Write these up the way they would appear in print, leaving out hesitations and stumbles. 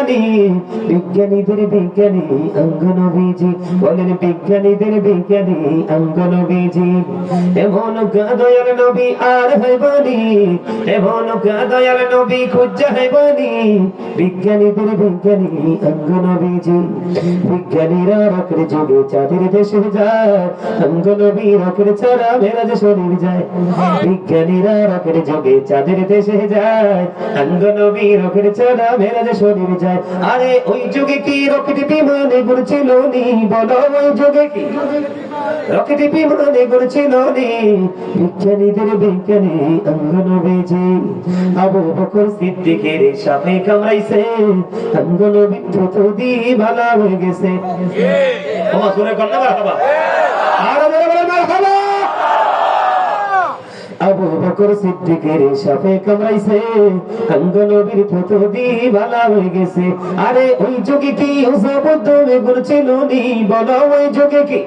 বাণী, বিজ্ঞানীদের বিজ্ঞানী অঙ্গ নবীজি, বলেন বিজ্ঞানীদের বিজ্ঞানী অঙ্গ নবীজি। এমন দয়াল নবী আর হইবানি, এমন দয়াল নবী খুঁজা হইবানি, বিজ্ঞানীদের বিজ্ঞানী অঙ্গ নবীজি। বিজ্ঞানীরা রকের যুগে চাঁদের দেশে যায়, অঙ্গ নবী রকের ছাড়া মেরাজ শরীর যায়। বিজ্ঞানীরা রকের যুগে চাঁদের দেশে যায়, অঙ্গ নবী রকের ছাড়া মেরাজ শরীর যায়। আরে ওই যুগে কি রকেট বিমানে ঘুরছিল নি, বলো ওই যুগে কি রকেট বিমানে ঘুরছিল নি, বিজ্ঞানীদের বিজ্ঞানী অঙ্গ নবীজি। আবু বকর সিদ্দিকের সাপে কামড়াইছে, অঙ্গ নবী দ্রুত দিয়ে ভালো হয়ে গেছে। ওমা সুরে কন্যা মারহাবা, আরো বড় বড় মারহাবা। আবু বকর সিদ্দিকের সাপে কামড়াইছে, অঙ্গ নবীর দ্রুত দিয়ে ভালো হয়ে গেছে। আরে ওই যুগে কি ওজাবদ্ধ ঘুরছিল নি, বলো ওই যুগে কি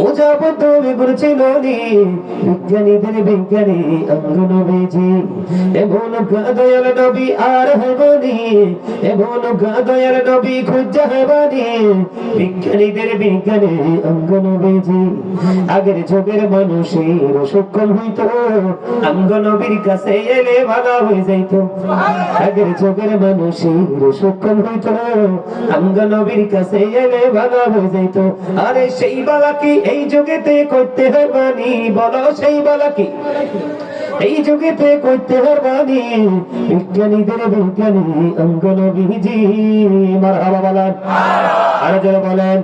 ওজাবদ্ধ ঘুরছিল নি, বিজ্ঞানীদের বিজ্ঞানী অঙ্গ নবীজি। এমন দয়াল নবী আর হইবানি, এমন দয়াল নবী খুঁজা হইবানি, বিজ্ঞানীদের বিজ্ঞানী অঙ্গ নবীজি। আগের যুগের মানুষের সক্ষম হইতো, অঙ্গ নবীর কাছে এলে ভালো হয়ে যাইতো। আগের যুগের মানুষের সক্ষম হইতো, অঙ্গ নবীর কাছে এলে ভালো হয়ে যাইতো। আরে সেই বালা কি এই যুগেতে করতে হবানি, বলো সেই বালা কি এই যুগেতে করতে হবানি, বিজ্ঞানীদের বিজ্ঞানী অঙ্গ নবীজি। মারহাবা বলেন, আরো জোরে বলেন।